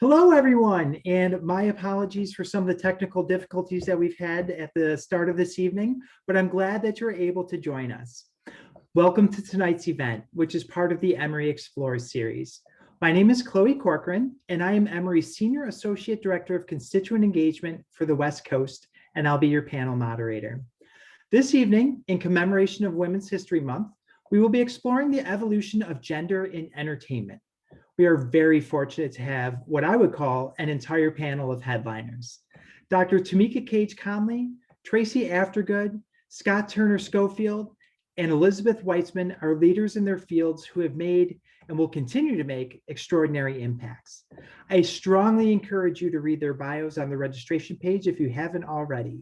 Hello, everyone, and my apologies for some of the technical difficulties that we've had at the start of this evening, but I'm glad that you're able to join us. Welcome to tonight's event, which is part of the Emory Explores series. My name is Chloe Corcoran, and I am Emory's Senior Associate Director of Constituent Engagement for the West Coast, and I'll be your panel moderator. This evening, in commemoration of Women's History Month, we will be exploring the evolution of gender in entertainment. We are very fortunate to have what I would call an entire panel of headliners. Dr. Tamika Cage Conley, Tracy Aftergood, Scott Turner Schofield, and Elizabeth Weitzman are leaders in their fields who have made and will continue to make extraordinary impacts. I strongly encourage you to read their bios on the registration page if you haven't already.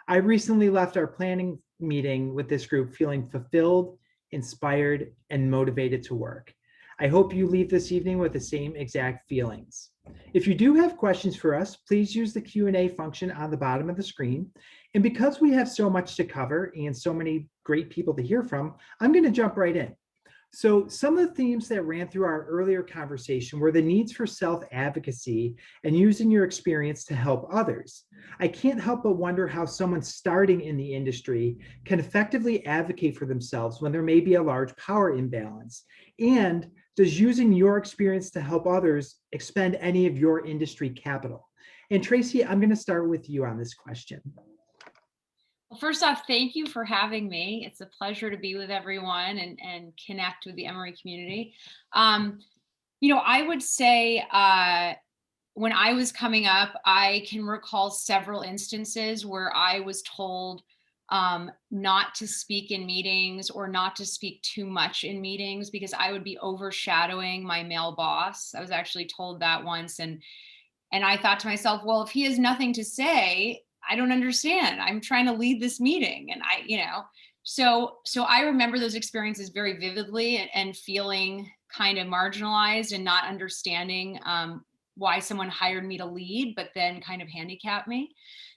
I recently left our planning meeting with this group feeling fulfilled, inspired, and motivated to work. I hope you leave this evening with the same exact feelings. If you do have questions for us, please use the Q&A function on the bottom of the screen. And because we have so much to cover and so many great people to hear from, I'm going to jump right in. So some of the themes that ran through our earlier conversation were the needs for self-advocacy and using your experience to help others. I can't help but wonder how someone starting in the industry can effectively advocate for themselves when there may be a large power imbalance. And does using your experience to help others expend any of your industry capital? And Tracy, I'm going to start with you on this question. Well, first off, thank you for having me. It's a pleasure to be with everyone and connect with the Emory community. I would say when I was coming up, I can recall several instances where I was told not to speak in meetings or not to speak too much in meetings because I would be overshadowing my male boss. I was actually told that once, and I thought to myself, well, if he has nothing to say, I don't understand. I'm trying to lead this meeting, and so I remember those experiences very vividly and feeling kind of marginalized and not understanding why someone hired me to lead, but then kind of handicapped me.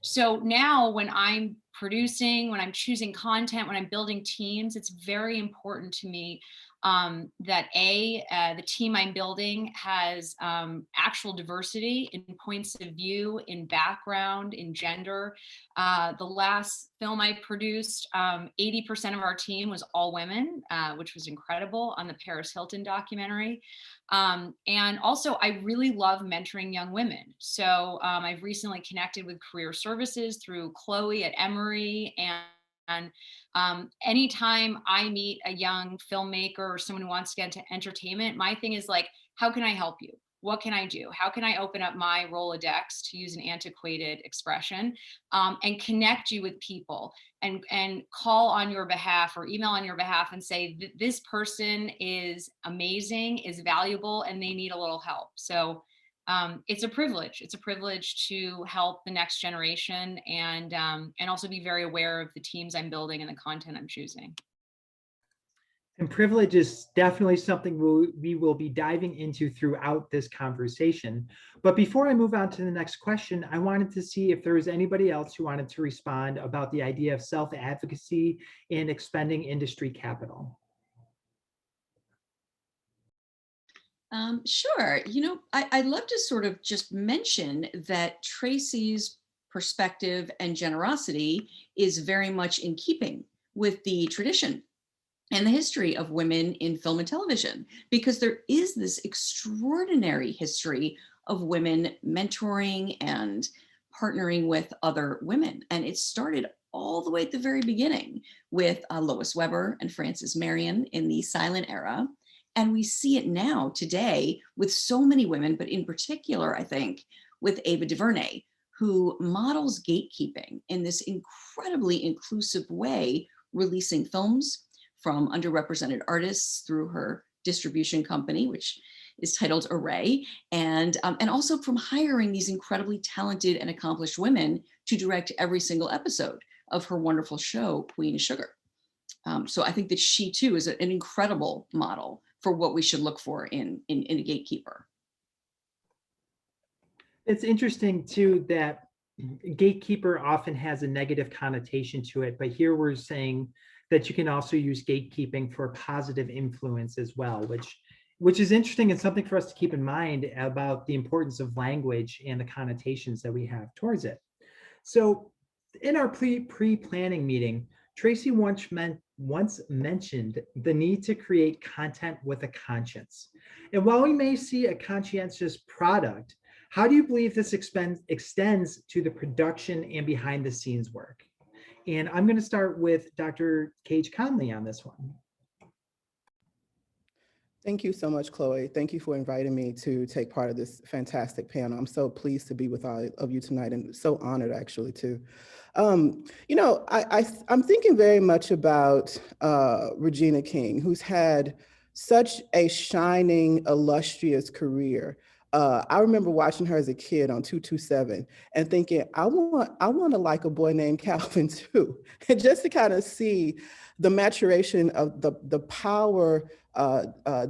So now when I'm producing, when I'm choosing content, when I'm building teams, it's very important to me that the team I'm building has actual diversity in points of view, in background, in gender. The last film I produced, 80% of our team was all women, which was incredible, on the Paris Hilton documentary. And also, I really love mentoring young women. So I've recently connected with career services through Chloe at Emory, and anytime I meet a young filmmaker or someone who wants to get into entertainment, my thing is like, how can I help you? What can I do? How can I open up my Rolodex, to use an antiquated expression, and connect you with people and call on your behalf or email on your behalf and say, this person is amazing, is valuable, and they need a little help. So it's a privilege. It's a privilege to help the next generation and also be very aware of the teams I'm building and the content I'm choosing. And privilege is definitely something we will be diving into throughout this conversation. But before I move on to the next question, I wanted to see if there was anybody else who wanted to respond about the idea of self-advocacy and expending industry capital. Sure. I'd love to sort of just mention that Tracy's perspective and generosity is very much in keeping with the tradition and the history of women in film and television, because there is this extraordinary history of women mentoring and partnering with other women. And it started all the way at the very beginning with Lois Weber and Frances Marion in the silent era. And we see it now today with so many women, but in particular, I think, with Ava DuVernay, who models gatekeeping in this incredibly inclusive way, releasing films from underrepresented artists through her distribution company, which is titled Array, and also from hiring these incredibly talented and accomplished women to direct every single episode of her wonderful show, Queen of Sugar. So I think that she too is an incredible model for what we should look for in a gatekeeper. It's interesting too that gatekeeper often has a negative connotation to it, but here we're saying that you can also use gatekeeping for positive influence as well, which which is interesting and something for us to keep in mind about the importance of language and the connotations that we have towards it. So in our pre-planning meeting, Tracy once mentioned the need to create content with a conscience. And while we may see a conscientious product, how do you believe this extends to the production and behind the scenes work? And I'm going to start with Dr. Cage Conley on this one. Thank you so much, Chloe. Thank you for inviting me to take part of this fantastic panel. I'm so pleased to be with all of you tonight and so honored actually too. You know, I'm thinking very much about Regina King, who's had such a shining, illustrious career. I remember watching her as a kid on 227 and thinking, I want to like a boy named Calvin too. And just to kind of see the maturation of the power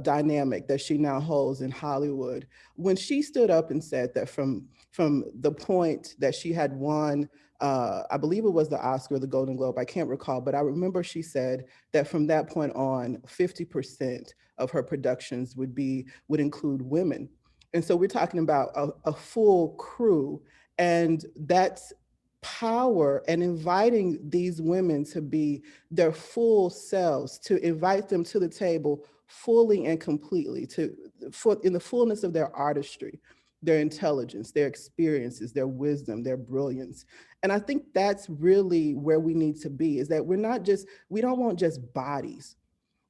dynamic that she now holds in Hollywood. When she stood up and said that from the point that she had won, I believe it was the Oscar or the Golden Globe, I can't recall, but I remember she said that from that point on, 50% of her productions would include women. And so we're talking about a full crew, and that's power, and inviting these women to be their full selves, to invite them to the table fully and completely, in the fullness of their artistry, their intelligence, their experiences, their wisdom, their brilliance. And I think that's really where we need to be, is that we don't want just bodies.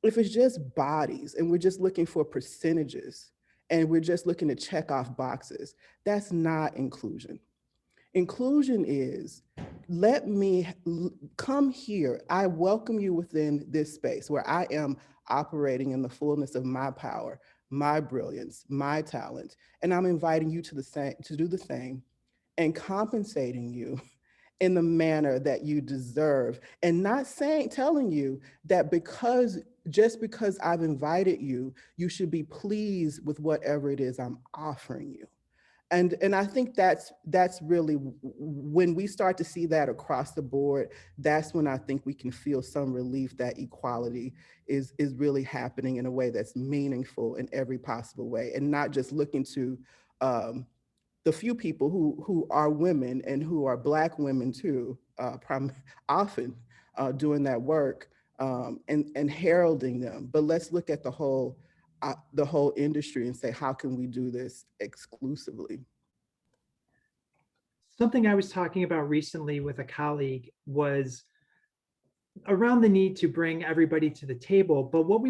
If it's just bodies and we're just looking for percentages and we're just looking to check off boxes, that's not inclusion. Inclusion is, let me come here. I welcome you within this space where I am operating in the fullness of my power, my brilliance, my talent, and I'm inviting you to do the same, and compensating you in the manner that you deserve, and not telling you that just because I've invited you, you should be pleased with whatever it is I'm offering you. And I think that's really, when we start to see that across the board, that's when I think we can feel some relief that equality is really happening in a way that's meaningful in every possible way, and not just looking to the few people who are women and who are Black women too, often doing that work and heralding them. But let's look at the whole industry and say, how can we do this exclusively? Something I was talking about recently with a colleague was around the need to bring everybody to the table. But what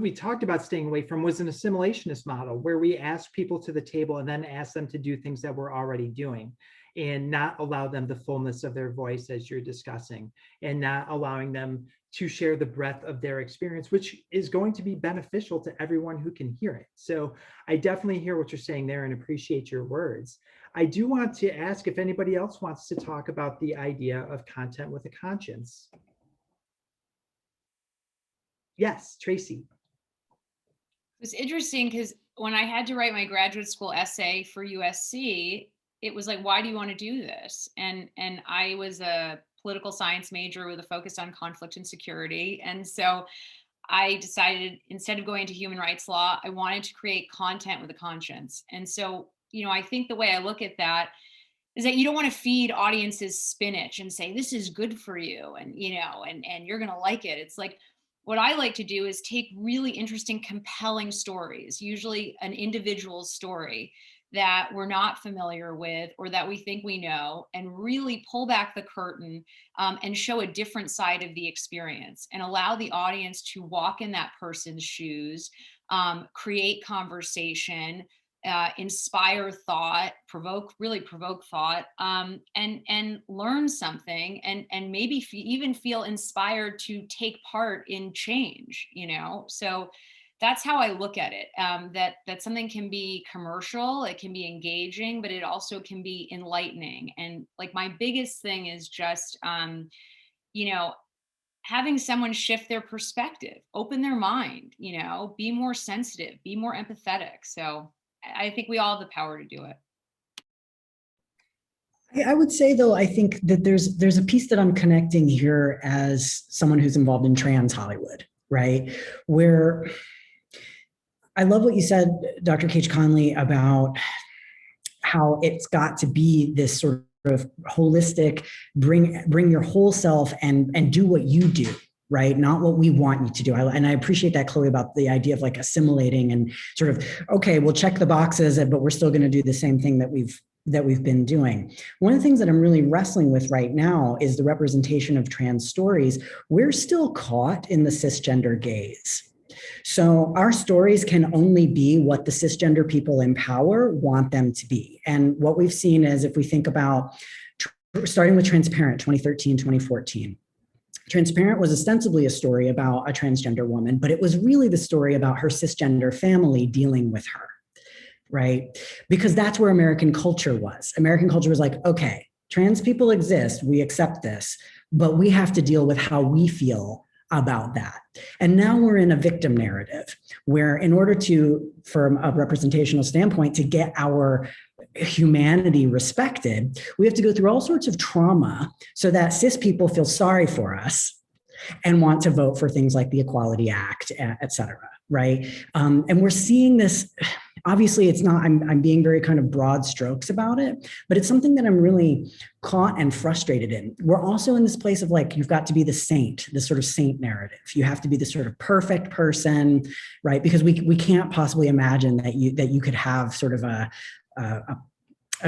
we talked about staying away from was an assimilationist model, where we ask people to the table and then ask them to do things that we're already doing, and not allow them the fullness of their voice, as you're discussing, and not allowing them to share the breadth of their experience, which is going to be beneficial to everyone who can hear it. So I definitely hear what you're saying there and appreciate your words. I do want to ask if anybody else wants to talk about the idea of content with a conscience. Yes, Tracy. It was interesting because when I had to write my graduate school essay for USC, it was like, why do you want to do this? And I was a political science major with a focus on conflict and security. And so I decided, instead of going into human rights law, I wanted to create content with a conscience. And so, you know, I think the way I look at that is that you don't want to feed audiences spinach and say, this is good for you, and, you know, and you're going to like it. It's like, what I like to do is take really interesting, compelling stories, usually an individual story that we're not familiar with or that we think we know, and really pull back the curtain and show a different side of the experience, and allow the audience to walk in that person's shoes, create conversation, inspire thought, provoke thought, and learn something, and maybe even feel inspired to take part in change, you know? So that's how I look at it, that something can be commercial, it can be engaging, but it also can be enlightening. And like, my biggest thing is just, you know, having someone shift their perspective, open their mind, you know, be more sensitive, be more empathetic. So I think we all have the power to do it. I would say, though, I think that there's a piece that I'm connecting here as someone who's involved in trans Hollywood, right? Where I love what you said, Dr. Cage Conley, about how it's got to be this sort of holistic, bring your whole self and do what you do, right? Not what we want you to do. And I appreciate that, Chloe, about the idea of like assimilating and sort of, okay, we'll check the boxes, but we're still going to do the same thing that we've been doing. One of the things that I'm really wrestling with right now is the representation of trans stories. We're still caught in the cisgender gaze. So our stories can only be what the cisgender people in power want them to be. And what we've seen is, if we think about starting with Transparent 2013, 2014, Transparent was ostensibly a story about a transgender woman, but it was really the story about her cisgender family dealing with her, right? Because that's where American culture was. American culture was like, okay, trans people exist, we accept this, but we have to deal with how we feel about that. And now we're in a victim narrative where, in order to, from a representational standpoint, to get our humanity respected, we have to go through all sorts of trauma so that cis people feel sorry for us and want to vote for things like the Equality Act, et cetera, right? And we're seeing this. Obviously, it's not, I'm being very kind of broad strokes about it, but it's something that I'm really caught and frustrated in. We're also in this place of like, you've got to be the saint, this sort of saint narrative. You have to be the sort of perfect person, right? Because we can't possibly imagine that you could have sort of a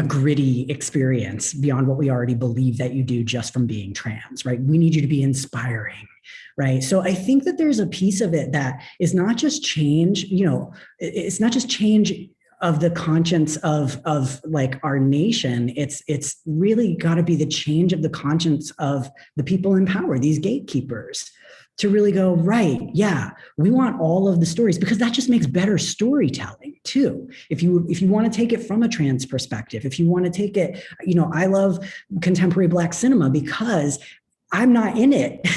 gritty experience beyond what we already believe that you do just from being trans, right? We need you to be inspiring, right? So I think that there's a piece of it that is not just change, it's not just change of the conscience of like our nation. It's really got to be the change of the conscience of the people in power, these gatekeepers, to really go, right, yeah, we want all of the stories, because that just makes better storytelling too. If you want to take it from a trans perspective, if you want to take it, I love contemporary Black cinema because I'm not in it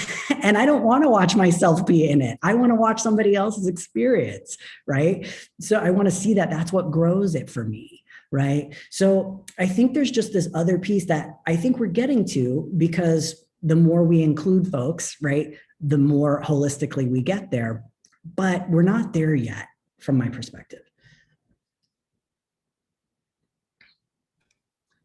and I don't want to watch myself be in it. I want to watch somebody else's experience, right? So I want to see that. That's what grows it for me, right? So I think there's just this other piece that I think we're getting to, because the more we include folks, right, the more holistically we get there, but we're not there yet from my perspective.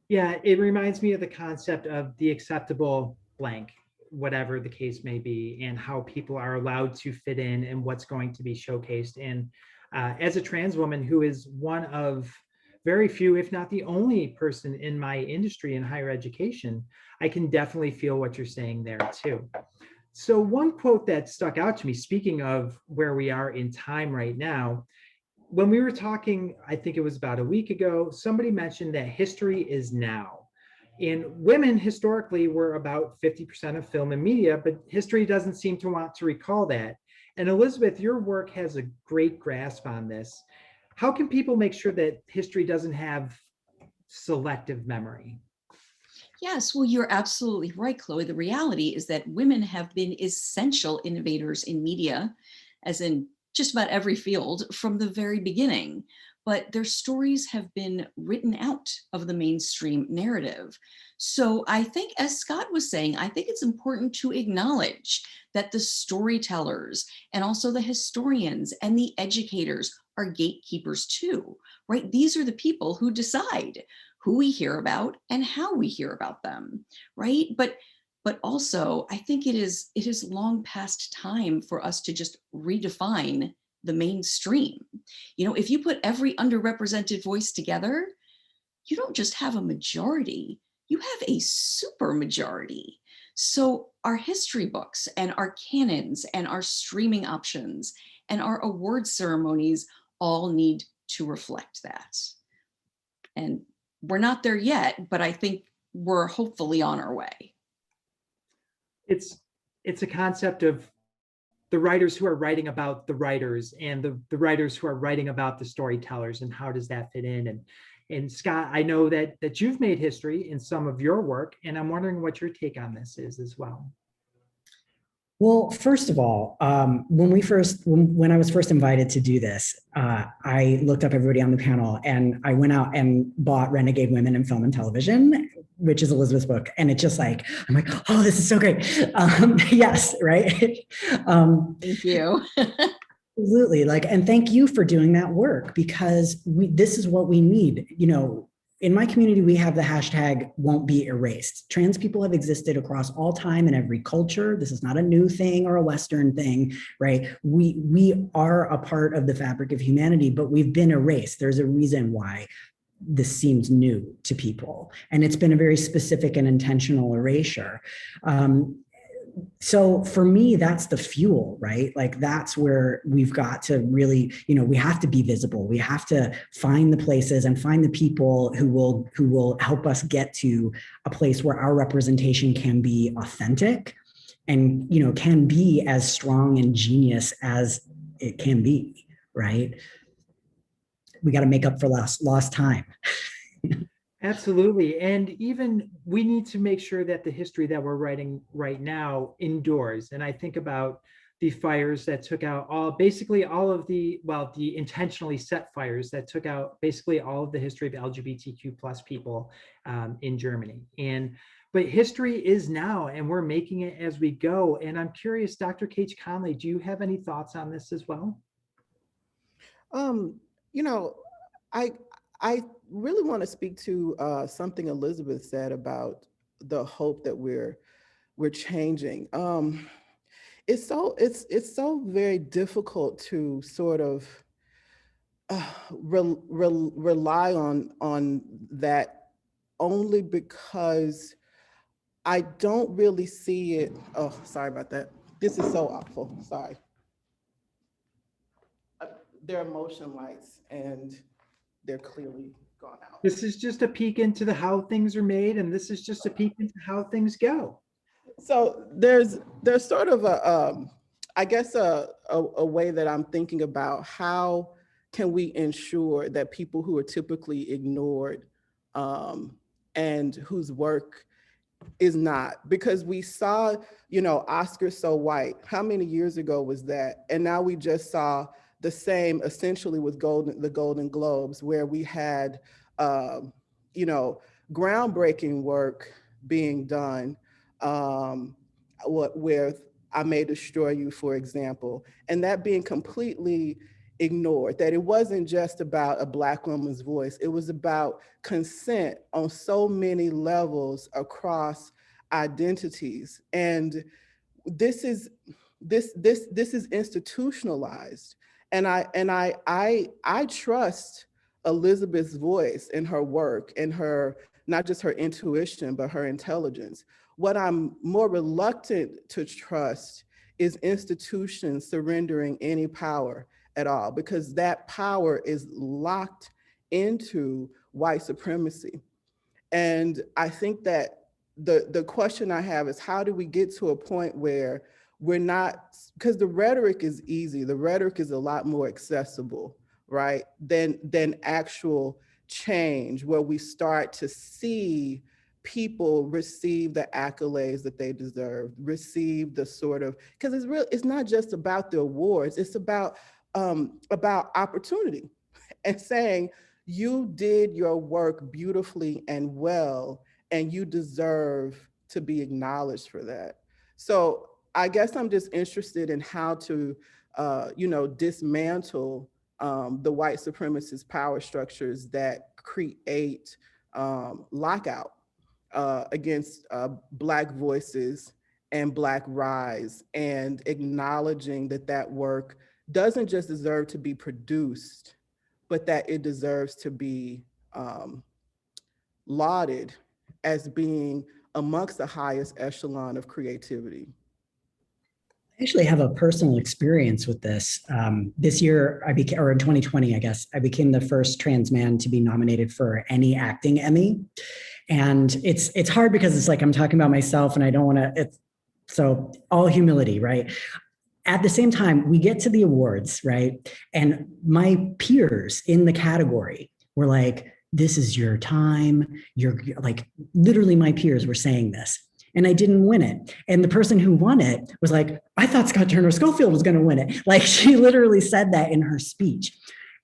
Yeah, it reminds me of the concept of the acceptable blank, whatever the case may be, and how people are allowed to fit in and what's going to be showcased. And as a trans woman who is one of very few, if not the only person in my industry in higher education, I can definitely feel what you're saying there too. So one quote that stuck out to me, speaking of where we are in time right now, when we were talking, I think it was about a week ago, somebody mentioned that history is now. And women historically were about 50% of film and media, but history doesn't seem to want to recall that. And Elizabeth, your work has a great grasp on this. How can people make sure that history doesn't have selective memory? Yes, well, you're absolutely right, Chloe. The reality is that women have been essential innovators in media, as in just about every field, from the very beginning. But their stories have been written out of the mainstream narrative. So I think, as Scott was saying, I think it's important to acknowledge that the storytellers and also the historians and the educators are gatekeepers too, right? These are the people who decide who we hear about and how we hear about them, right? But also, I think it is long past time for us to just redefine the mainstream. If you put every underrepresented voice together, you don't just have a majority, you have a super majority. So our history books and our canons and our streaming options and our award ceremonies all need to reflect that. And we're not there yet, but I think we're hopefully on our way. It's a concept of the writers who are writing about the writers and the writers who are writing about the storytellers, and how does that fit in? And Scott, I know that you've made history in some of your work, and I'm wondering what your take on this is as well. Well, first of all, when I was first invited to do this, I looked up everybody on the panel and I went out and bought Renegade Women in Film and Television, which is Elizabeth's book. And it's just like, I'm like, oh, this is so great. Yes, right. Thank you. Absolutely. Like, and thank you for doing that work, because this is what we need. You know, in my community, we have the hashtag won't be erased. Trans people have existed across all time and every culture. This is not a new thing or a Western thing, right? We are a part of the fabric of humanity, but we've been erased. There's a reason why this seems new to people. And it's been a very specific and intentional erasure. So for me, that's the fuel, right? Like that's where we've got to really, you know, we have to be visible. We have to find the places and find the people who will help us get to a place where our representation can be authentic and, you know, can be as strong and genius as it can be, right? We got to make up for lost time. Absolutely. And even we need to make sure that the history that we're writing right now endures. And I think about the fires that took out basically all of the intentionally set fires that took out basically all of the history of LGBTQ plus people in Germany. But history is now, and we're making it as we go. And I'm curious, Dr. Cage Conley, do you have any thoughts on this as well? You know, I really want to speak to something Elizabeth said about the hope that we're changing. It's so very difficult to sort of rely on that, only because I don't really see it. Oh, sorry about that. This is so awful. Sorry. There are motion lights and they're clearly gone out. This is just a peek into how things are made, and this is just a peek into how things go. So there's sort of I guess a way that I'm thinking about how can we ensure that people who are typically ignored and whose work is not, because we saw, you know, Oscar So White, how many years ago was that? And now we just saw the same essentially with the Golden Globes, where we had, you know, groundbreaking work being done with I May Destroy You, for example, and that being completely ignored, that it wasn't just about a Black woman's voice, it was about consent on so many levels across identities. And this is institutionalized. And I trust Elizabeth's voice and her work and her, not just her intuition, but her intelligence. What I'm more reluctant to trust is institutions surrendering any power at all, because that power is locked into white supremacy. And I think that the question I have is, how do we get to a point where we're not, because the rhetoric is easy, the rhetoric is a lot more accessible, right, than actual change, where we start to see people receive the accolades that they deserve, receive the sort of, because it's not just about the awards, it's about opportunity and saying, you did your work beautifully and well, and you deserve to be acknowledged for that. So I guess I'm just interested in how to, you know, dismantle the white supremacist power structures that create lockout against Black voices and Black rise, and acknowledging that that work doesn't just deserve to be produced, but that it deserves to be lauded as being amongst the highest echelon of creativity. I actually have a personal experience with this. This year, or in 2020, I guess, I became the first trans man to be nominated for any acting Emmy. And it's hard because it's like I'm talking about myself and I don't want to, so all humility, right? At the same time, we get to the awards, right? And my peers in the category were like, this is your time. You're like, literally my peers were saying this. And I didn't win it. And the person who won it was like, I thought Scott Turner Schofield was going to win it. Like, she literally said that in her speech.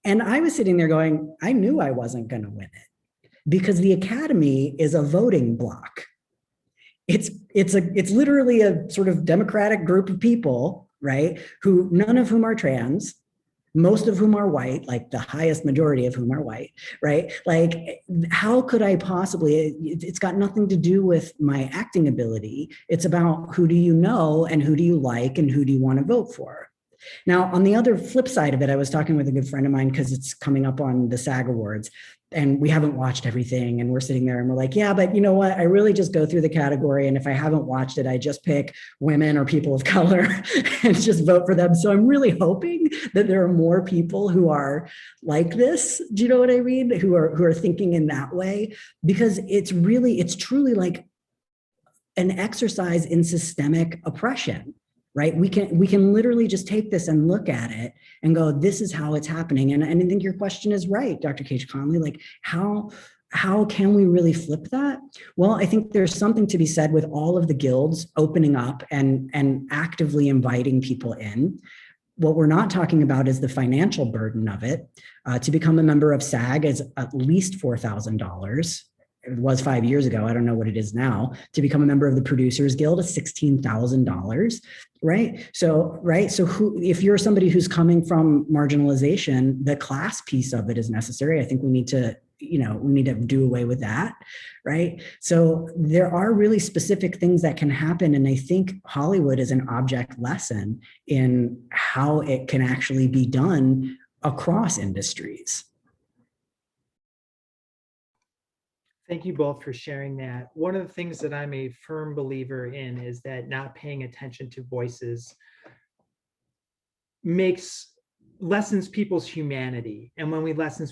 And I was sitting there going, I knew I wasn't going to win it, because the Academy is a voting block. It's literally a sort of democratic group of people, right, who none of whom are trans, most of whom are white, like the highest majority of whom are white, right? Like, how could I possibly, it's got nothing to do with my acting ability. It's about who do you know and who do you like and who do you want to vote for? Now, on the other flip side of it, I was talking with a good friend of mine because it's coming up on the SAG Awards and we haven't watched everything. And we're sitting there and we're like, yeah, but you know what? I really just go through the category. And if I haven't watched it, I just pick women or people of color and just vote for them. So I'm really hoping that there are more people who are like this. Do you know what I mean? Who are thinking in that way, because it's truly like an exercise in systemic oppression, right? We can literally just take this and look at it and go, this is how it's happening. And I think your question is right, Dr. Cage Conley, like how can we really flip that? Well, I think there's something to be said with all of the guilds opening up and actively inviting people in. What we're not talking about is the financial burden of it. To become a member of SAG is at least $4,000. It was 5 years ago. I don't know what it is now. To become a member of the Producers Guild is $16,000, right? So if you're somebody who's coming from marginalization, the class piece of it is necessary. I think we need to do away with that, right? So there are really specific things that can happen. And I think Hollywood is an object lesson in how it can actually be done across industries. Thank you both for sharing that. One of the things that I'm a firm believer in is that not paying attention to voices lessens people's humanity. And when we lessen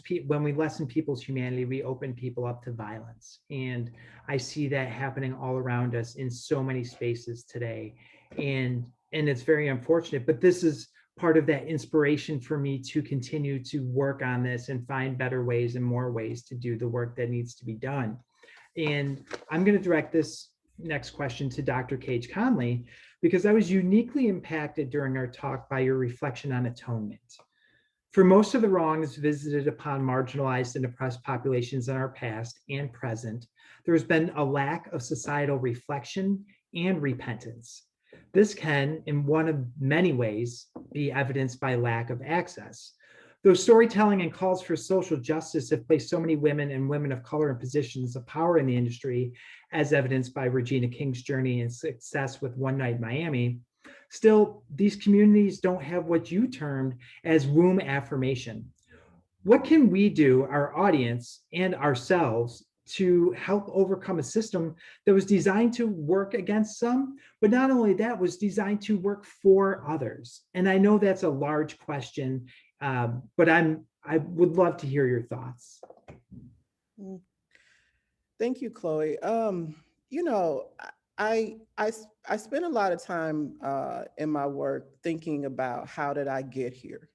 people's humanity, we open people up to violence. And I see that happening all around us in so many spaces today. And it's very unfortunate, but this is part of that inspiration for me to continue to work on this and find better ways and more ways to do the work that needs to be done. And I'm going to direct this next question to Dr. Cage Conley, because I was uniquely impacted during our talk by your reflection on atonement. For most of the wrongs visited upon marginalized and oppressed populations in our past and present, there has been a lack of societal reflection and repentance. This can, in one of many ways, be evidenced by lack of access. Though storytelling and calls for social justice have placed so many women and women of color in positions of power in the industry, as evidenced by Regina King's journey and success with One Night Miami, still, these communities don't have what you termed as womb affirmation. What can we do, our audience and ourselves, to help overcome a system that was designed to work against some, but not only that, was designed to work for others? And I know that's a large question, but I would love to hear your thoughts. Thank you, Chloe. I spend a lot of time in my work thinking about how did I get here?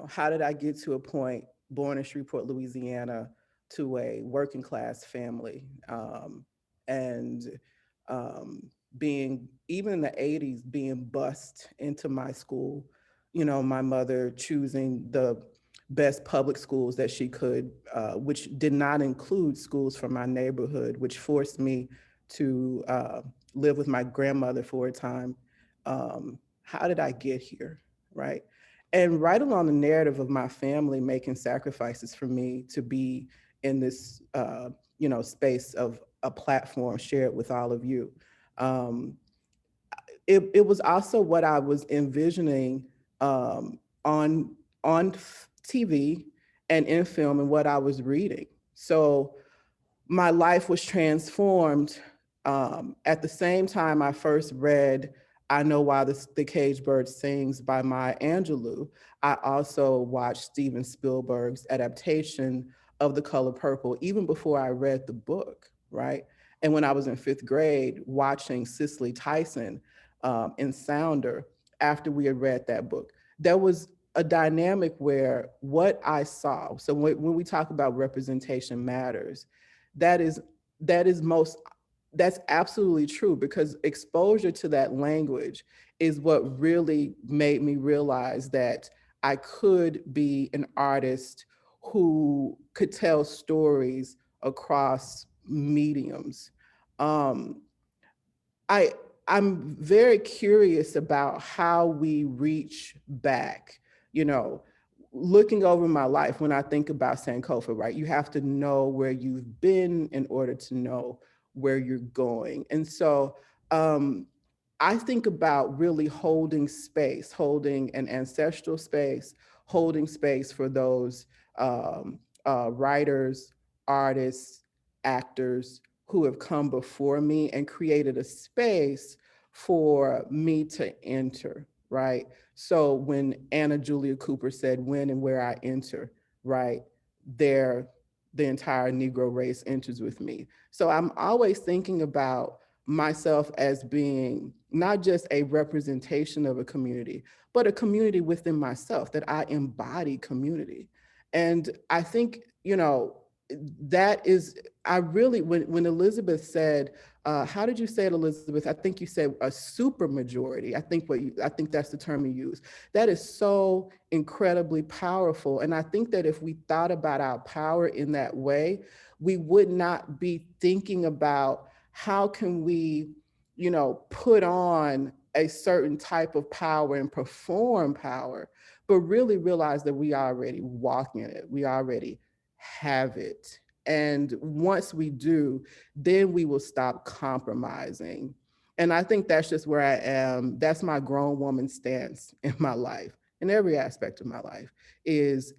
How did I get to a point, born in Shreveport, Louisiana, to a working class family, and being, even in the 80s, being bused into my school, my mother choosing the best public schools that she could, which did not include schools from my neighborhood, which forced me to live with my grandmother for a time. How did I get here, right? And right along the narrative of my family making sacrifices for me to be in this, space of a platform shared with all of you. It was also what I was envisioning on TV and in film, and what I was reading. So my life was transformed at the same time I first read I Know Why the Caged Bird Sings by Maya Angelou. I also watched Steven Spielberg's adaptation of The Color Purple, even before I read the book, right? And when I was in 5th grade, watching Cicely Tyson in Sounder, after we had read that book, there was a dynamic where what I saw, so when we talk about representation matters, that's absolutely true, because exposure to that language is what really made me realize that I could be an artist who could tell stories across mediums. I'm very curious about how we reach back you know, looking over my life, when I think about Sankofa, right, you have to know where you've been in order to know where you're going. And so I think about really holding space, holding an ancestral space, holding space for those writers, artists, actors who have come before me and created a space for me to enter, right? So when Anna Julia Cooper said, when and where I enter, right, there, the entire Negro race enters with me. So I'm always thinking about myself as being not just a representation of a community, but a community within myself, that I embody community. And I think, you know, that is, I really, when Elizabeth said, how did you say it, Elizabeth? I think you said a super majority. I think that's the term you use. That is so incredibly powerful. And I think that if we thought about our power in that way, we would not be thinking about how can we, you know, put on a certain type of power and perform power, but really realize that we already walk in it. We already have it. And once we do, then we will stop compromising. And I think that's just where I am. That's my grown woman stance in my life, in every aspect of my life, is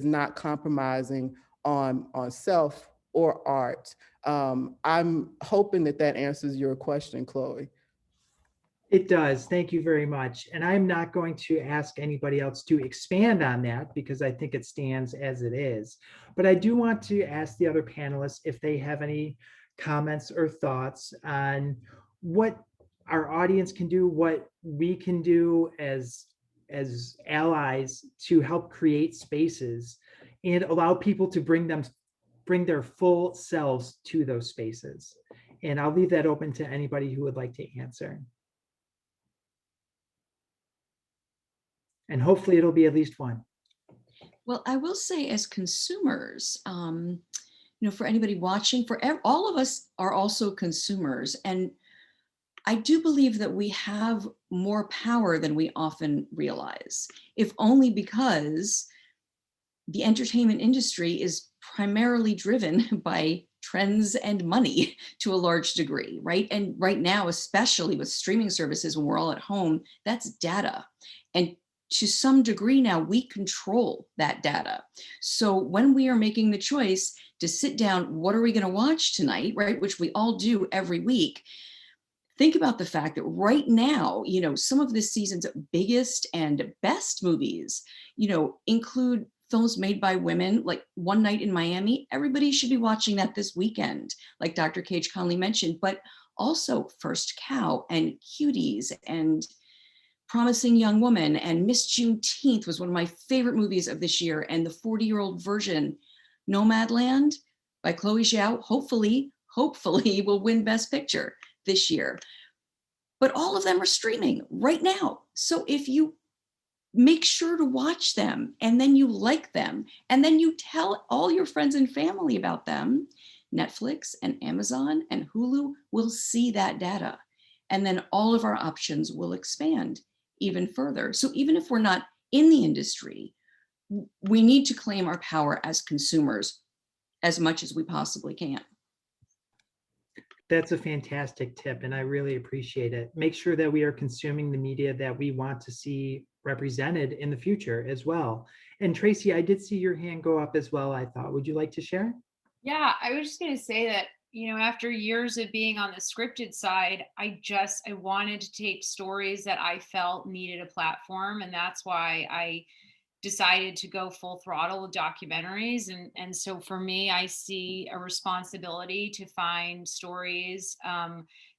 not compromising on self or art. I'm hoping that that answers your question, Chloe. It does. Thank you very much. And I'm not going to ask anybody else to expand on that because I think it stands as it is. But I do want to ask the other panelists if they have any comments or thoughts on what our audience can do, what we can do as allies to help create spaces and allow people to bring their full selves to those spaces. And I'll leave that open to anybody who would like to answer. And hopefully it'll be at least one. Well, I will say, as consumers, you know, for anybody watching, all of us are also consumers. And I do believe that we have more power than we often realize, if only because the entertainment industry is primarily driven by trends and money to a large degree, right? And right now, especially with streaming services, when we're all at home, that's data. And to some degree now, we control that data. So when we are making the choice to sit down, what are we going to watch tonight, right? Which we all do every week. Think about the fact that right now, you know, some of this season's biggest and best movies, you know, include films made by women, like One Night in Miami. Everybody should be watching that this weekend, like Dr. Cage Conley mentioned, but also First Cow and Cuties and Promising Young Woman and Miss Juneteenth was one of my favorite movies of this year. And the 40-year-old version, Nomadland by Chloe Zhao, hopefully will win Best Picture this year. But all of them are streaming right now. So if you make sure to watch them and then you like them and then you tell all your friends and family about them, Netflix and Amazon and Hulu will see that data. And then all of our options will expand even further. So even if we're not in the industry, we need to claim our power as consumers as much as we possibly can. That's a fantastic tip, and I really appreciate it. Make sure that we are consuming the media that we want to see represented in the future as well. And Tracy, I did see your hand go up as well, I thought. Would you like to share? Yeah, I was just going to say that, you know, after years of being on the scripted side, I wanted to take stories that I felt needed a platform. And that's why I decided to go full throttle with documentaries. And so for me, I see a responsibility to find stories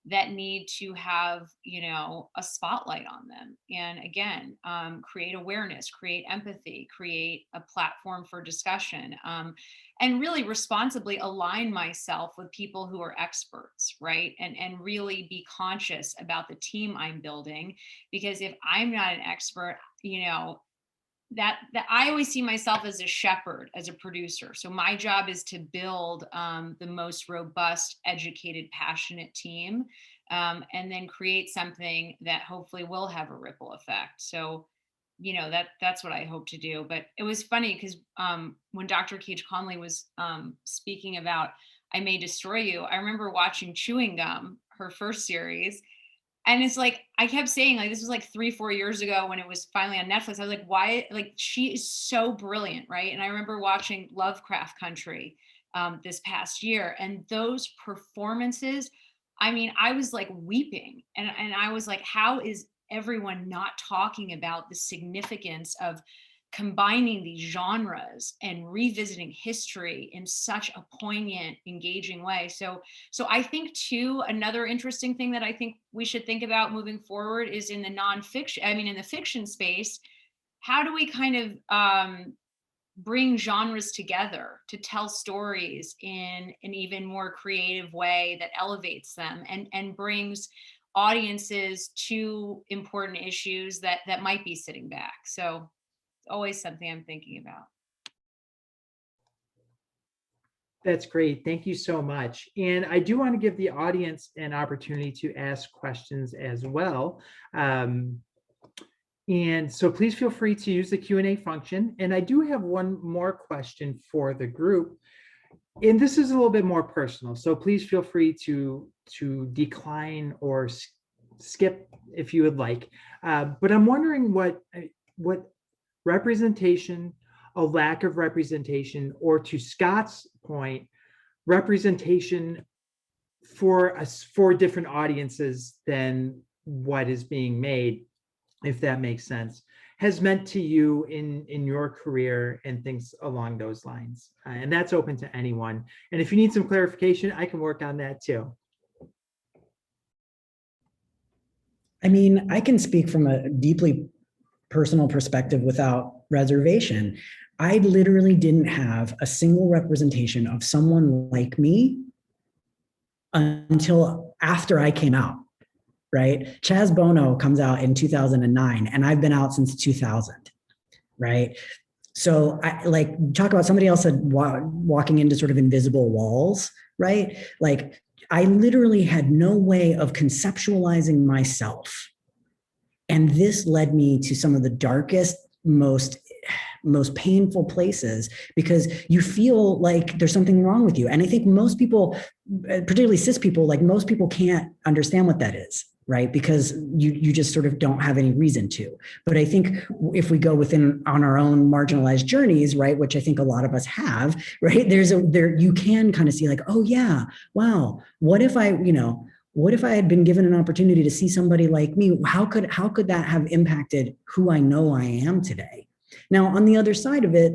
that need to have, you know, a spotlight on them. And again, create awareness, create empathy, create a platform for discussion, and really responsibly align myself with people who are experts, right? And really be conscious about the team I'm building, because if I'm not an expert, you know, that I always see myself as a shepherd, as a producer. So my job is to build the most robust, educated, passionate team, and then create something that hopefully will have a ripple effect. So that's what I hope to do. But it was funny because when Dr. Cage Conley was speaking about I May Destroy You, I remember watching Chewing Gum, her first series. And it's like, I kept saying, like, this was like 3-4 years ago when it was finally on Netflix. I was like, why? Like, she is so brilliant, right? And I remember watching Lovecraft Country this past year, and those performances, I mean, I was like weeping, and I was like, how is everyone not talking about the significance of combining these genres and revisiting history in such a poignant, engaging way? So I think too, another interesting thing that I think we should think about moving forward is in the nonfiction, I mean, in the fiction space, how do we kind of bring genres together to tell stories in an even more creative way that elevates them and brings audiences to important issues that might be sitting back. So always something I'm thinking about. That's great. Thank you so much. And I do want to give the audience an opportunity to ask questions as well. And so please feel free to use the Q&A function. And I do have one more question for the group. And this is a little bit more personal. So please feel free to decline or skip if you would like. But I'm wondering what representation, a lack of representation, or to Scott's point, representation for different audiences than what is being made, if that makes sense, has meant to you in your career and things along those lines. And that's open to anyone. And if you need some clarification, I can work on that too. I mean, I can speak from a deeply personal perspective without reservation. I literally didn't have a single representation of someone like me until after I came out, right? Chaz Bono comes out in 2009, and I've been out since 2000, right? So I like talk about somebody else said walking into sort of invisible walls, right? Like I literally had no way of conceptualizing myself. And this led me to some of the darkest, most painful places, because you feel like there's something wrong with you. And I think most people, particularly cis people, like most people can't understand what that is, right? Because you just sort of don't have any reason to. But I think if we go within on our own marginalized journeys, right, which I think a lot of us have, right, there you can kind of see like, oh yeah, wow, what if I had been given an opportunity to see somebody like me? How could that have impacted who I know I am today? Now, on the other side of it,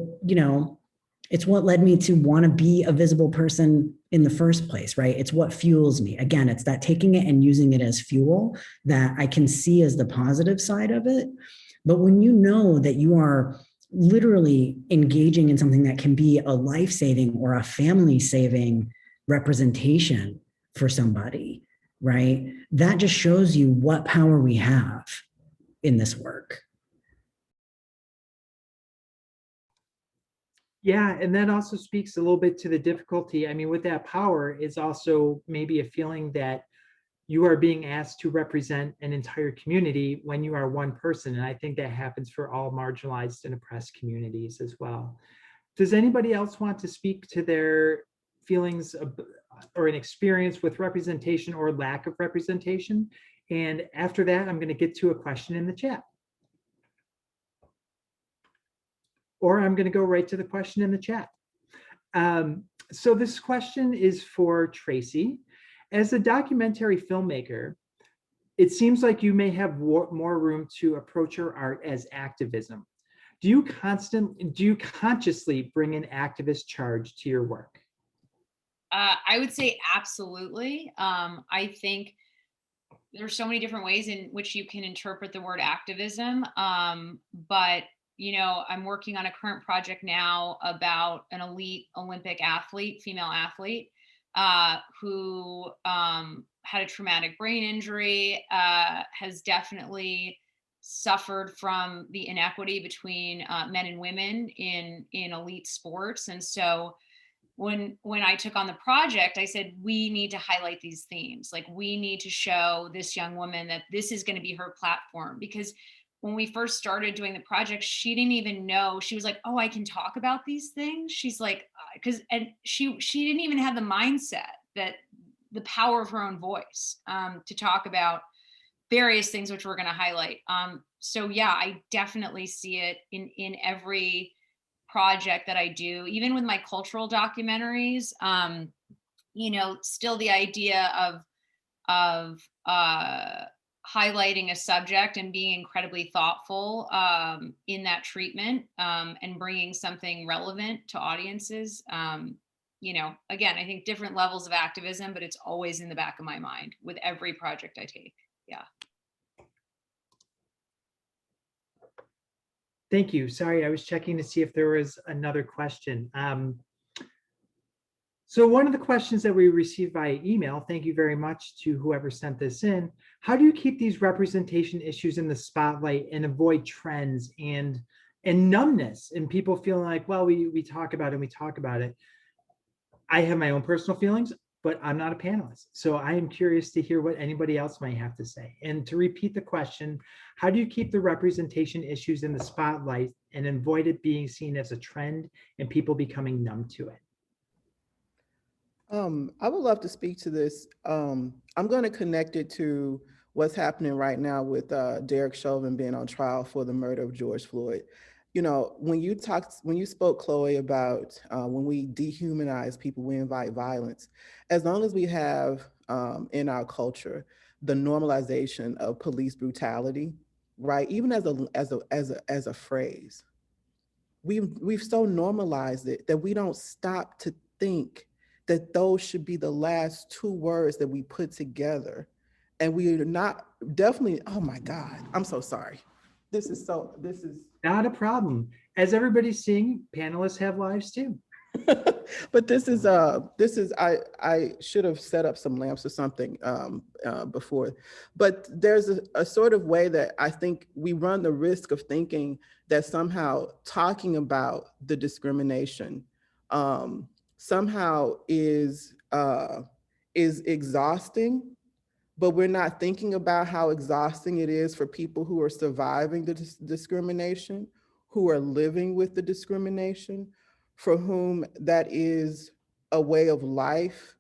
it's what led me to want to be a visible person in the first place, right? It's what fuels me. Again, it's that taking it and using it as fuel that I can see as the positive side of it. But when you know that you are literally engaging in something that can be a life-saving or a family-saving representation for somebody, right? That just shows you what power we have in this work. Yeah, and that also speaks a little bit to the difficulty. I mean, with that power is also maybe a feeling that you are being asked to represent an entire community when you are one person. And I think that happens for all marginalized and oppressed communities as well. Does anybody else want to speak to their feelings or an experience with representation or lack of representation? And after that, I'm going to get to a question in the chat. Or I'm going to go right to the question in the chat. So this question is for Tracy. As a documentary filmmaker, it seems like you may have more room to approach your art as activism. Do you consciously bring an activist charge to your work? I would say absolutely. I think there's so many different ways in which you can interpret the word activism. But I'm working on a current project now about an elite Olympic athlete, female athlete, who had a traumatic brain injury, has definitely suffered from the inequity between men and women in elite sports. And so when I took on the project, I said, we need to highlight these themes. Like, we need to show this young woman that this is going to be her platform, because when we first started doing the project, she didn't even know. She was like, "Oh, I can talk about these things." She's like, because and she didn't even have the mindset that the power of her own voice to talk about various things, which we're going to highlight. So yeah, I definitely see it in every project that I do, even with my cultural documentaries. Still the idea of highlighting a subject and being incredibly thoughtful in that treatment, and bringing something relevant to audiences. Again, I think different levels of activism, but it's always in the back of my mind with every project I take. Yeah. Thank you. Sorry, I was checking to see if there was another question. So one of the questions that we received via email, thank you very much to whoever sent this in. How do you keep these representation issues in the spotlight and avoid trends and numbness and people feeling like, well, we talk about it and we talk about it. I have my own personal feelings, but I'm not a panelist. So I am curious to hear what anybody else might have to say. And to repeat the question, how do you keep the representation issues in the spotlight and avoid it being seen as a trend and people becoming numb to it? I would love to speak to this. I'm going to connect it to what's happening right now with Derek Chauvin being on trial for the murder of George Floyd. When you spoke, Chloe, about when we dehumanize people, we invite violence. As long as we have in our culture the normalization of police brutality, right? Even as a phrase, we've so normalized it that we don't stop to think that those should be the last two words that we put together. And we are not definitely, oh my God, I'm so sorry. This is Not a problem. As everybody's seeing, panelists have lives too. but I should have set up some lamps or something before, but there's a sort of way that I think we run the risk of thinking that somehow talking about the discrimination somehow is exhausting, but we're not thinking about how exhausting it is for people who are surviving the discrimination, who are living with the discrimination, for whom that is a way of life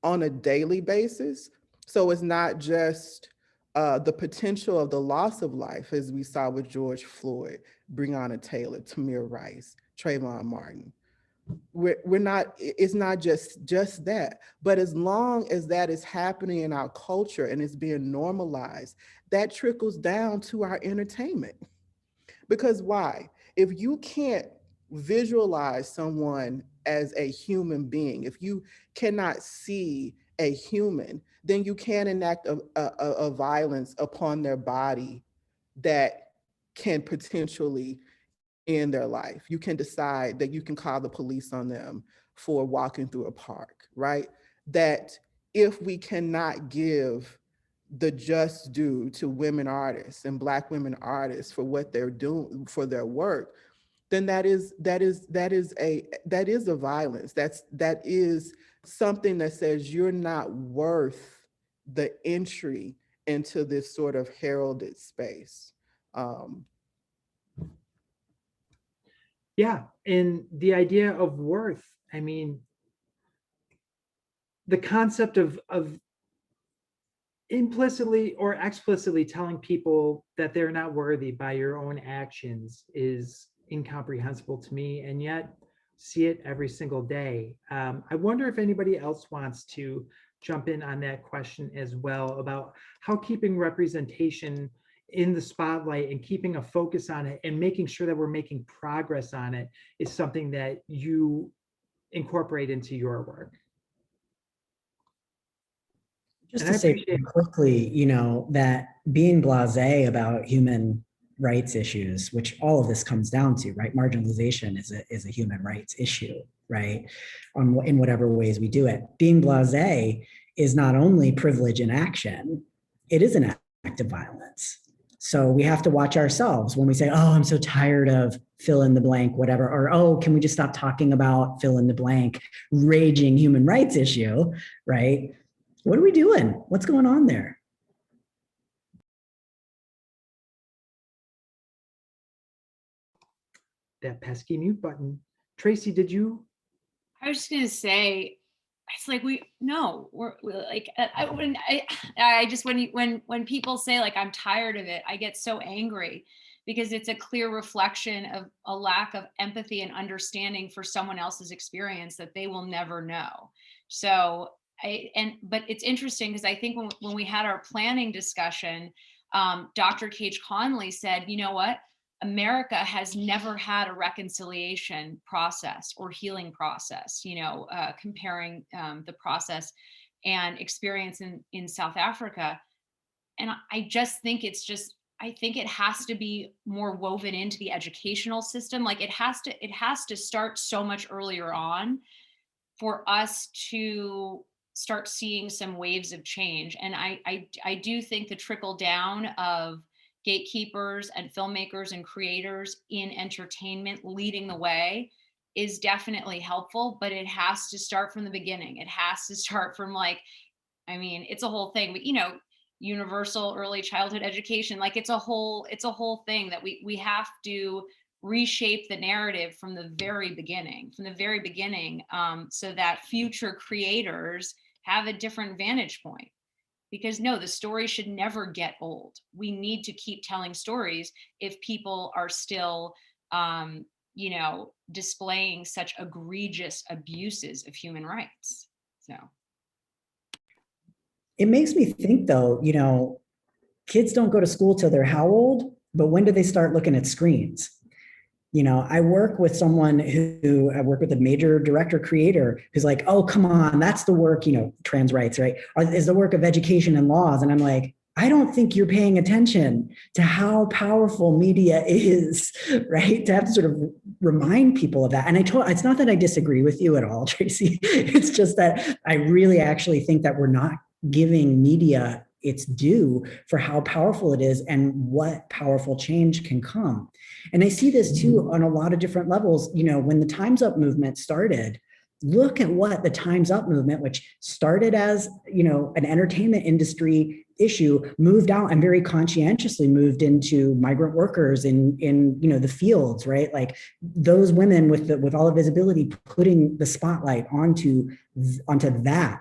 on a daily basis. So it's not just the potential of the loss of life, as we saw with George Floyd, Breonna Taylor, Tamir Rice, Trayvon Martin. It's not just that, but as long as that is happening in our culture and it's being normalized, that trickles down to our entertainment. Because why? If you can't visualize someone as a human being, if you cannot see a human, then you can't enact a violence upon their body that can potentially in their life. You can decide that you can call the police on them for walking through a park, right? That if we cannot give the just due to women artists and Black women artists for what they're doing for their work, then that is a violence. That is something that says you're not worth the entry into this sort of heralded space. Yeah, and the idea of worth, I mean, the concept of implicitly or explicitly telling people that they're not worthy by your own actions is incomprehensible to me, and yet see it every single day. I wonder if anybody else wants to jump in on that question as well about how keeping representation in the spotlight and keeping a focus on it and making sure that we're making progress on it is something that you incorporate into your work. Just And to say quickly, that being blasé about human rights issues, which all of this comes down to, right? Marginalization is a human rights issue, right? In whatever ways we do it. Being blasé is not only privilege in action, it is an act of violence. So we have to watch ourselves when we say, oh, I'm so tired of fill in the blank, whatever, or, oh, can we just stop talking about fill in the blank, raging human rights issue, right? What are we doing? What's going on there? that pesky mute button. Tracy, did you? I was just gonna say, it's like we're like I just when people say like I'm tired of it, I get so angry because it's a clear reflection of a lack of empathy and understanding for someone else's experience that they will never know. So but it's interesting because I think when we had our planning discussion, Dr. Cage Conley said, you know what? America has never had a reconciliation process or healing process, comparing the process and experience in South Africa. And I just think I think it has to be more woven into the educational system. Like it has to start so much earlier on for us to start seeing some waves of change. And I do think the trickle down of gatekeepers and filmmakers and creators in entertainment leading the way is definitely helpful, but it has to start from the beginning. It has to start from I mean, it's a whole thing, but universal early childhood education, like it's a whole thing that we have to reshape the narrative from the very beginning, so that future creators have a different vantage point. Because no, the story should never get old. We need to keep telling stories if people are still displaying such egregious abuses of human rights. So It makes me think though, kids don't go to school till they're how old, but when do they start looking at screens? I work with someone I work with a major director creator who's like, oh, come on, that's the work, trans rights, right? Is the work of education and laws. And I'm like, I don't think you're paying attention to how powerful media is, right? To have to sort of remind people of that. And it's not that I disagree with you at all, Tracy. It's just that I really actually think that we're not giving media its due for how powerful it is and what powerful change can come. And I see this too on a lot of different levels. When the Time's Up movement started, look at what the Time's Up movement, which started as, an entertainment industry issue, moved out and very conscientiously moved into migrant workers in the fields, right? Like those women with all the visibility, putting the spotlight onto that,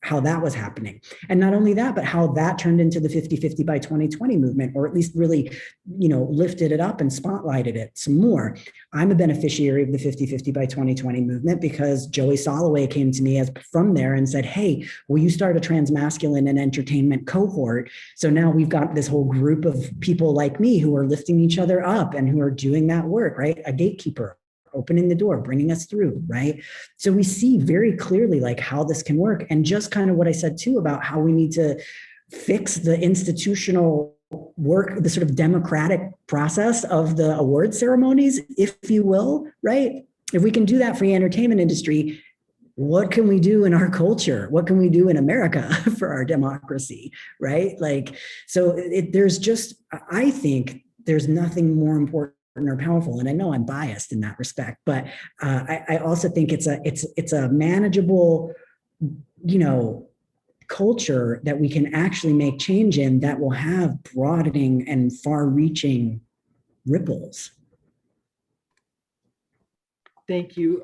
how that was happening. And not only that, but how that turned into the 50-50 by 2020 movement, or at least really, lifted it up and spotlighted it some more. I'm a beneficiary of the 50-50 by 2020 movement because Joey Soloway came to me from there and said, hey, will you start a transmasculine and entertainment cohort? So now we've got this whole group of people like me who are lifting each other up and who are doing that work, right? A gatekeeper opening the door, bringing us through, right? So we see very clearly like how this can work. And just kind of what I said too about how we need to fix the institutional work, the sort of democratic process of the award ceremonies, if you will, right? If we can do that for the entertainment industry, what can we do in our culture? What can we do in America for our democracy, right? I think there's nothing more important or powerful. And I know I'm biased in that respect, but I also think it's a manageable, culture that we can actually make change in that will have broadening and far-reaching ripples. Thank you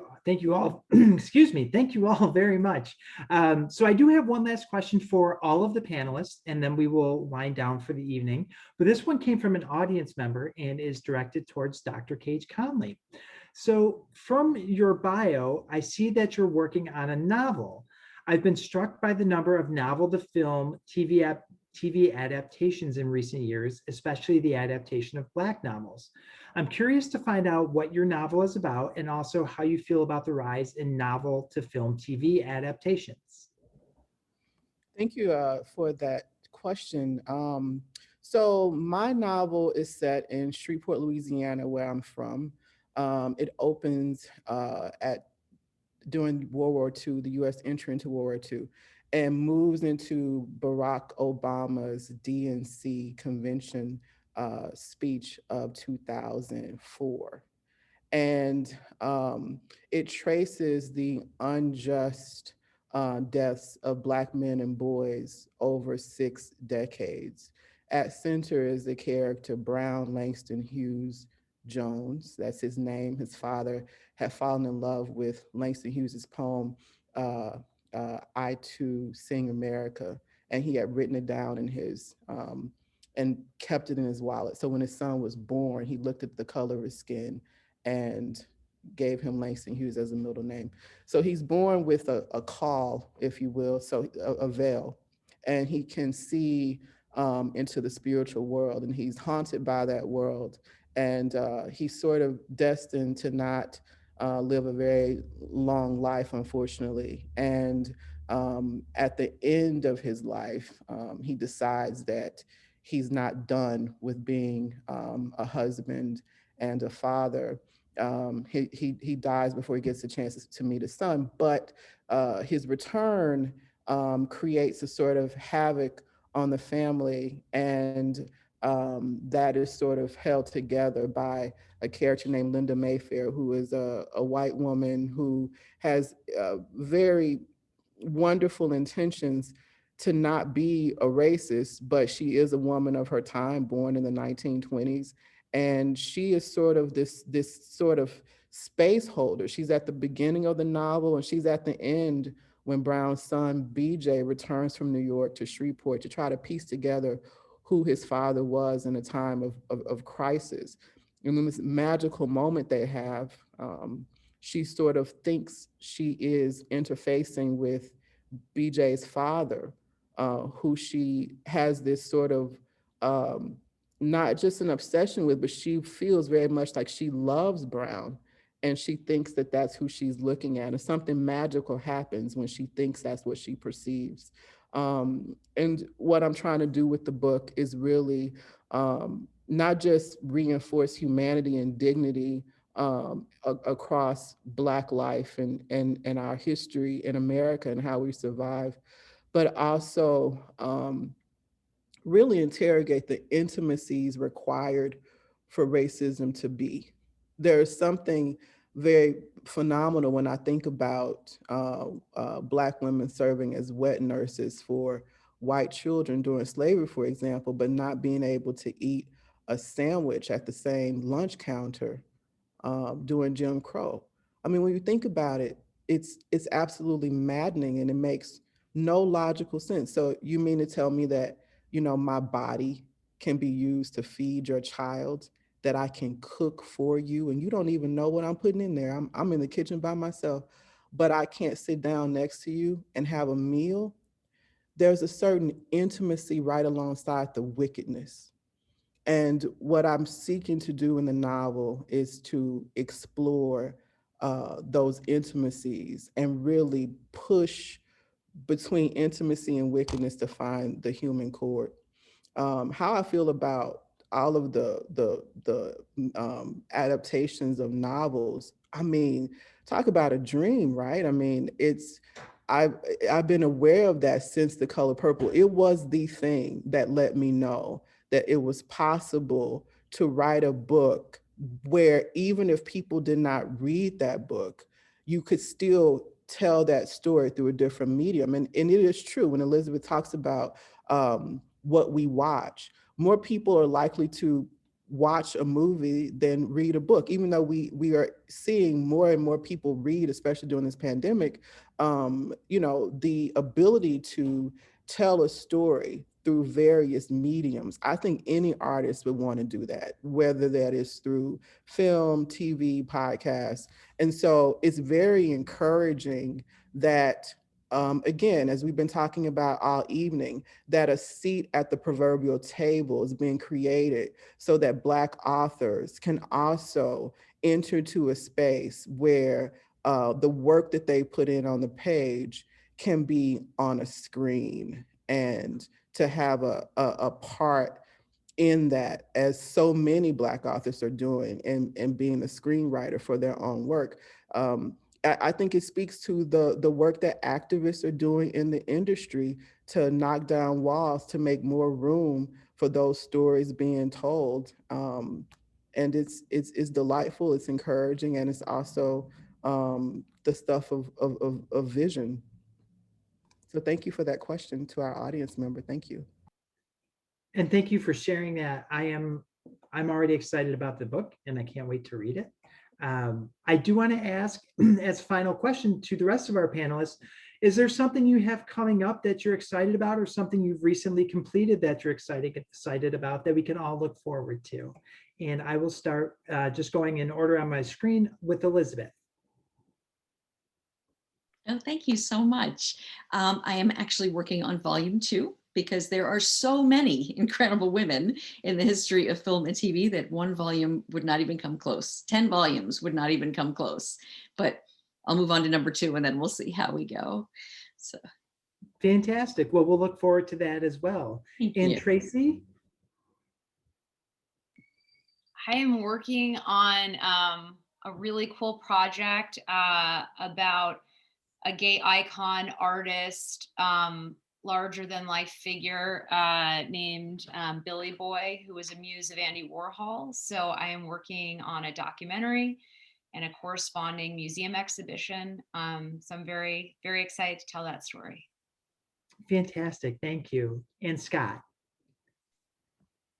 all. Excuse me. Thank you all very much. So I do have one last question for all of the panelists, and then we will wind down for the evening. But this one came from an audience member and is directed towards Dr. Cage Conley. So from your bio, I see that you're working on a novel. I've been struck by the number of novel to film TV adaptations in recent years, especially the adaptation of Black novels. I'm curious to find out what your novel is about and also how you feel about the rise in novel to film TV adaptations. Thank you for that question. So my novel is set in Shreveport, Louisiana, where I'm from. It opens during World War II, the U.S. entry into World War II, and moves into Barack Obama's DNC convention speech of 2004. And it traces the unjust deaths of Black men and boys over 6 decades. At center is the character Brown Langston Hughes Jones. That's his name. His father had fallen in love with Langston Hughes's poem, I Too Sing America, and he had written it down in his and kept it in his wallet. So when his son was born, he looked at the color of his skin and gave him Langston Hughes as a middle name. So he's born with a call, if you will, so a veil, and he can see into the spiritual world, and he's haunted by that world, and he's sort of destined to not live a very long life, unfortunately. And at the end of his life, he decides that he's not done with being a husband and a father. He dies before he gets a chance to meet his son, but his return creates a sort of havoc on the family, and that is sort of held together by a character named Linda Mayfair, who is a white woman who has very wonderful intentions to not be a racist, but she is a woman of her time, born in the 1920s, and she is sort of this sort of space holder. She's at the beginning of the novel, and she's at the end when Brown's son BJ returns from New York to Shreveport to try to piece together who his father was in a time of crisis. And in this magical moment they have, she sort of thinks she is interfacing with BJ's father, who she has this sort of not just an obsession with, but she feels very much like she loves Brown, and she thinks that that's who she's looking at. And something magical happens when she thinks that's what she perceives. And what I'm trying to do with the book is really not just reinforce humanity and dignity across Black life and our history in America and how we survive, but also really interrogate the intimacies required for racism to be. There's something very phenomenal when I think about Black women serving as wet nurses for white children during slavery, for example, but not being able to eat a sandwich at the same lunch counter during Jim Crow. I mean, when you think about it, it's absolutely maddening, and it makes no logical sense. So you mean to tell me that, you know, my body can be used to feed your child, that I can cook for you, and you don't even know what I'm putting in there. I'm in the kitchen by myself, but I can't sit down next to you and have a meal? There's a certain intimacy right alongside the wickedness. And what I'm seeking to do in the novel is to explore those intimacies and really push between intimacy and wickedness to find the human chord. How I feel about all of the adaptations of novels. I mean, talk about a dream, right? I mean, I've I've been aware of that since The Color Purple. It was the thing that let me know that it was possible to write a book where even if people did not read that book, you could still tell that story through a different medium. And it is true when Elizabeth talks about what we watch. More people are likely to watch a movie than read a book, even though we are seeing more and more people read, especially during this pandemic. You know, the ability to tell a story through various mediums. I think any artist would want to do that, whether that is through film, TV, podcasts. And so it's very encouraging that, again, as we've been talking about all evening, that a seat at the proverbial table is being created so that Black authors can also enter to a space where the work that they put in on the page can be on a screen, and to have a part in that, as so many Black authors are doing, and being a screenwriter for their own work. I think it speaks to the work that activists are doing in the industry to knock down walls, to make more room for those stories being told. And it's delightful, it's encouraging, and it's also the stuff of vision. So thank you for that question to our audience member. Thank you. And thank you for sharing that. I'm already excited about the book and I can't wait to read it. I do want to ask as final question to the rest of our panelists, is there something you have coming up that you're excited about or something you've recently completed that you're excited about that we can all look forward to? And I will start just going in order on my screen with Elizabeth. Oh, thank you so much. I am actually working on volume 2 because there are so many incredible women in the history of film and TV that one volume would not even come close. 10 volumes would not even come close. But I'll move on to number 2 and then we'll see how we go. So Fantastic. Well, we'll look forward to that as well. thank And you. Tracy? I am working on a really cool project about a gay icon artist, larger than life figure named Billy Boy, who was a muse of Andy Warhol. So I am working on a documentary and a corresponding museum exhibition. So I'm very, very excited to tell that story. Fantastic. Thank you. And Scott?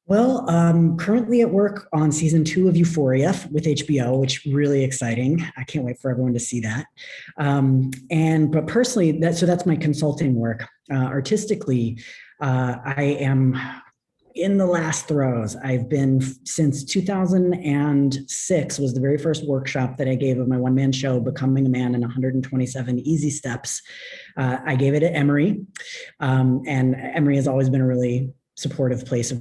Well, currently at work on season 2 of Euphoria with HBO, which really exciting. I can't wait for everyone to see that. But personally, that's my consulting work. Artistically, I am in the last throes. I've been since 2006 was the very first workshop that I gave of my one-man show, Becoming a Man in 127 Easy Steps. I gave it at Emory, and Emory has always been a really supportive place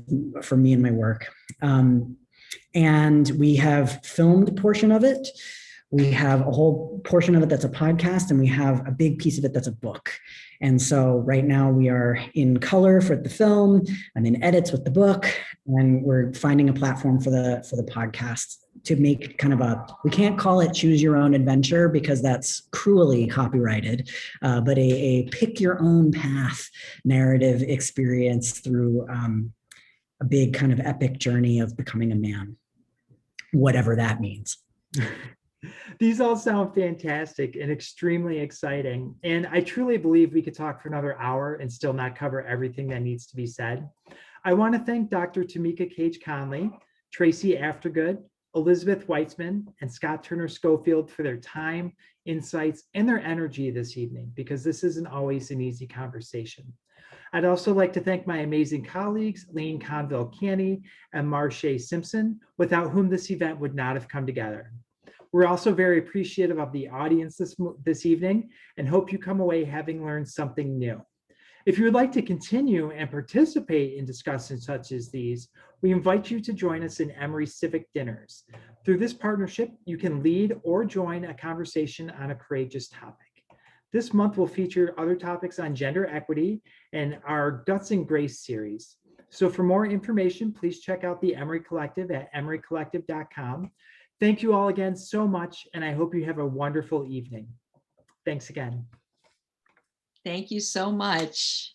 for me and my work. And we have filmed a portion of it. We have a whole portion of it that's a podcast, and we have a big piece of it that's a book. And so right now we are in color for the film and in edits with the book, and we're finding a platform for the podcast to make kind of we can't call it choose your own adventure because that's cruelly copyrighted, but a pick your own path narrative experience through a big kind of epic journey of becoming a man, whatever that means. These all sound fantastic and extremely exciting. And I truly believe we could talk for another hour and still not cover everything that needs to be said. I want to thank Dr. Tamika Cage Conley, Tracy Aftergood, Elizabeth Weitzman, and Scott Turner Schofield for their time, insights, and their energy this evening, because this isn't always an easy conversation. I'd also like to thank my amazing colleagues, Lane Conville-Canny and Marche Simpson, without whom this event would not have come together. We're also very appreciative of the audience this evening and hope you come away having learned something new. If you would like to continue and participate in discussions such as these, we invite you to join us in Emory Civic Dinners. Through this partnership, you can lead or join a conversation on a courageous topic. This month will feature other topics on gender equity and our Guts and Grace series. So for more information, please check out the Emory Collective at emorycollective.com. Thank you all again so much, and I hope you have a wonderful evening. Thanks again. Thank you so much.